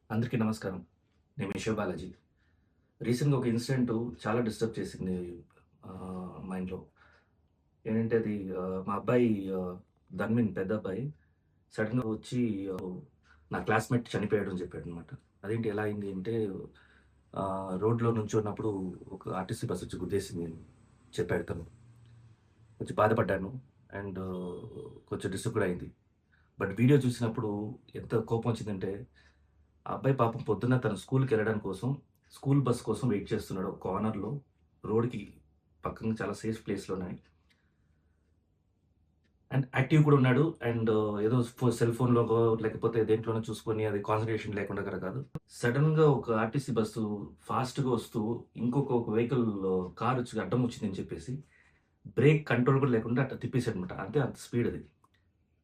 అందరికీ నమస్కారం. నేను మీ బాలాజీ. రీసెంట్‌గా ఒక ఇన్సిడెంటు చాలా డిస్టర్బ్ చేసింది మా ఇంట్లో. ఏంటంటే అది మా అబ్బాయి ధన్విన్ పెద్ద అబ్బాయి సడెన్‌గా వచ్చి ఆహ్, నా క్లాస్‌మేట్ చనిపోయాడు అని చెప్పాడనమాట. అదేంటి ఎలా అయింది అంటే రోడ్‌లో నుంచున్నప్పుడు ఒక ఆర్టీసీ బస్ వచ్చి గుద్దేసింది అని చెప్పాడు తను. కొంచెం బాధపడ్డాను అండ్ కొంచెం డిస్టర్బ్ కూడా అయింది. బట్ వీడియో చూసినప్పుడు ఎంత కోపం వచ్చిందంటే ఆ అబ్బాయి పాపం పొద్దున్న తన స్కూల్‌కెళ్ళడం కోసం, స్కూల్ బస్ కోసం వెయిట్ చేస్తున్నాడు. ఒక కార్నర్‌లో రోడ్‌కి పక్కన చాలా సేఫ్ ప్లేస్‌లోనే. అండ్ యాక్టివ్ కూడా ఉన్నాడు. అండ్ ఏదో సెల్ ఫోన్‌లోగో లేకపోతే దేంట్లోనో చూసుకొని అది కాన్సంట్రేషన్ లేకుండా కూడా కాదు. సడెన్‌గా ఒక ఆర్టీసీ బస్సు ఫాస్ట్‌గా వస్తూ ఒక వెహికల్ కార్ వచ్చి అడ్డం వచ్చిందని చెప్పేసి బ్రేక్ కంట్రోల్ కూడా లేకుండా అట్లా తిప్పేసాడనమాట. అంటే అంత స్పీడ్ అది.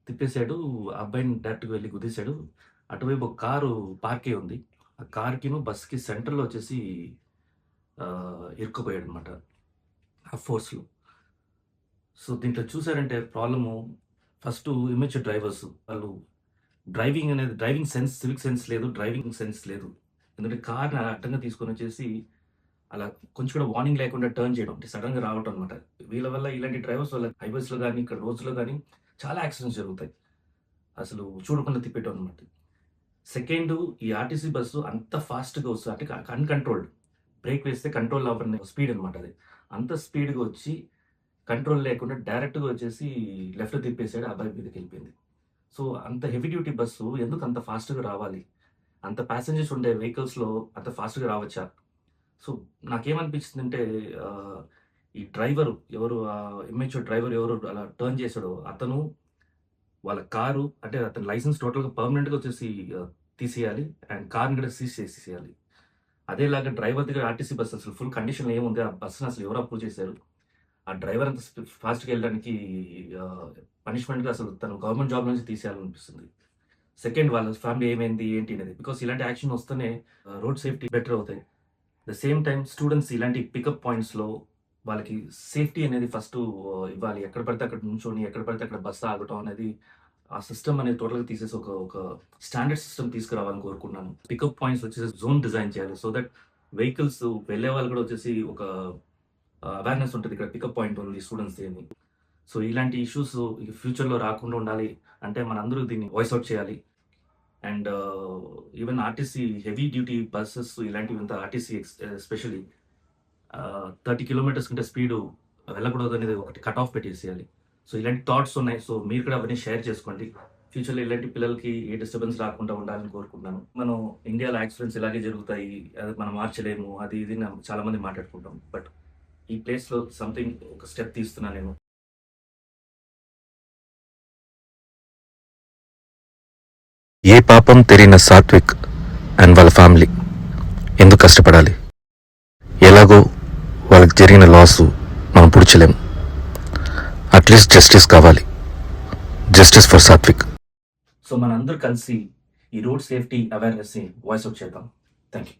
తిప్పేసాడు. ఆ అబ్బాయిని డైరెక్ట్‌గా వెళ్లి గుద్దేసాడు. అటువైపు ఒక కారు పార్క్ అయ్యి ఉంది. ఆ కార్‌కిను, బస్‌కి సెంటర్‌లో వచ్చేసి ఇరుక్కుపోయాడనమాట. ఆ ఫోర్స్‌లో. సో, దీంట్లో చూసారంటే ప్రాబ్లము ఫస్టు ఇమ్మెచ్యూర్ డ్రైవర్స్. వాళ్ళు డ్రైవింగ్ సెన్స్, సివిక్ సెన్స్ లేదు. డ్రైవింగ్ సెన్స్ లేదు. ఎందుకంటే కార్‌ని అడ్డంగా తీసుకొనొచ్చేసి అలా కొంచెం కూడా వార్నింగ్ లేకుండా టర్న్ చేయడం. అంటే సడెన్‌గా రావటం అనమాట. వీళ్ళ వల్ల ఇలాంటి డ్రైవర్స్ వల్ల హైవేస్‌లో గాని, ఇక్కడ రోడ్స్‌లో గాని చాలా యాక్సిడెంట్స్ జరుగుతాయి. అసలు చూడకుండా తిప్పేయటం అనమాట. సెకండు ఈ ఆర్టీసీ బస్సు అంత ఫాస్ట్‌గా వస్తది. అంటే అన్‌కంట్రోల్డ్. బ్రేక్ వేస్తే కంట్రోల్ అవ్వని స్పీడ్ అనమాట అది. అంత స్పీడ్‌గా వచ్చి కంట్రోల్ లేకుండా డైరెక్ట్‌గా వచ్చేసి లెఫ్ట్ తిప్పేసాడు. ఆ అబ్బాయి మీదకెళ్ళిపోయింది. సో, అంత హెవీ డ్యూటీ బస్సు ఎందుకు అంత ఫాస్ట్‌గా రావాలి? అంత ప్యాసింజర్స్ ఉండే వెహికల్స్‌లో అంత ఫాస్ట్‌గా రావచ్చా? సో, నాకేమనిపించిందంటే ఆహ్, ఈ డ్రైవరు ఎవరు ఇమ్మెచ్యూర్ డ్రైవర్ ఎవరు అలా టర్న్ చేసాడో అతను వాళ్ళ కారు అంటే అతని లైసెన్స్ టోటల్‌గా పర్మనెంట్‌గా వచ్చేసి ఆహ్, తీసేయాలి. అండ్ కార్‌ని కూడా సీజ్ చేసేసేయాలి. అదేలాగా డ్రైవర్ దగ్గర ఆర్టీసీ బస్ అసలు ఫుల్ కండిషన్‌లో ఏముంది? ఆ బస్‌ని అసలు ఎవరు అప్రూవ్ చేశారు? ఆ డ్రైవర్ అంత ఫాస్ట్‌గా వెళ్ళడానికి ఆహ్, పనిష్మెంట్‌గా అసలు తను గవర్నమెంట్ జాబ్ నుంచి తీసేయాలనిపిస్తుంది. సెకండ్ వాళ్ళ ఫ్యామిలీ ఏమైంది? ఏంటి అనేది. బికాజ్ ఇలాంటి యాక్షన్ వస్తేనే రోడ్ సేఫ్టీ బెటర్ అవుతాయి. ద సేమ్ టైమ్ స్టూడెంట్స్ ఇలాంటి పికప్ పాయింట్స్‌లో వాళ్ళకి సేఫ్టీ అనేది ఫస్టు ఇవ్వాలి. ఎక్కడ పడితే అక్కడ నుంచొని, ఎక్కడ పడితే అక్కడ బస్సు ఆగటం అనేది ఆ సిస్టమ్ అనేది టోటల్‌గా తీసేసి ఒక స్టాండర్డ్ సిస్టమ్ తీసుకురావాలని కోరుకుంటున్నాను. పికప్ పాయింట్స్ వచ్చేసి జోన్ డిజైన్ చేయాలి. సో దట్ వెహికల్స్ వెళ్ళే వాళ్ళు కూడా వచ్చేసి ఒక అవేర్‌నెస్ ఉంటది. ఇక్కడ పికప్ పాయింట్ ఉంది స్టూడెంట్స్‌ది అని. సో ఇలాంటి ఇష్యూస్ ఫ్యూచర్‌లో రాకుండా ఉండాలి అంటే మనందరూ దీన్ని వాయిస్ ఔట్ చేయాలి. And even RTC heavy duty buses ఇలాంటివి అంతా ఆర్టీసీ ఎస్పెషల్లీ 30 కిలోమీటర్స్ కంటే స్పీడు వెళ్ళకూడదనేది ఒకటి కట్ ఆఫ్ పెట్టేసేయాలి. సో, ఇలాంటి థాట్స్ ఉన్నాయి. సో, మీరు కూడా అవన్నీ షేర్ చేసుకోండి. ఫ్యూచర్‌లో ఇలాంటి పిల్లలకి ఏ డిస్టర్బెన్స్ రాకుండా ఉండాలని కోరుకుంటున్నాను. మనం ఇండియాలో యాక్సిడెంట్స్ ఇలాగే జరుగుతాయి. అది మనం మార్చలేము. అది ఇది అని చాలా మంది మాట్లాడుకుంటాం. బట్ ఈ ప్లేస్‌లో సంథింగ్ ఒక స్టెప్ తీస్తున్నా నేను. ఏ పాపం తెలియన సాత్విక్ అండ్ వాళ్ళ ఫ్యామిలీ ఎందుకు కష్టపడాలి? ఎలాగో వాళ్ళకి జరిగిన లాసు మనం పుడిచలేం. అట్లీస్ట్ జస్టిస్ కావాలి. Justice for Satvik. సో, మనందరూ కలిసి ఈ రోడ్ సేఫ్టీ అవేర్‌నెస్‌ని వాయిస్ ఔట్ చేద్దాం. Thank you.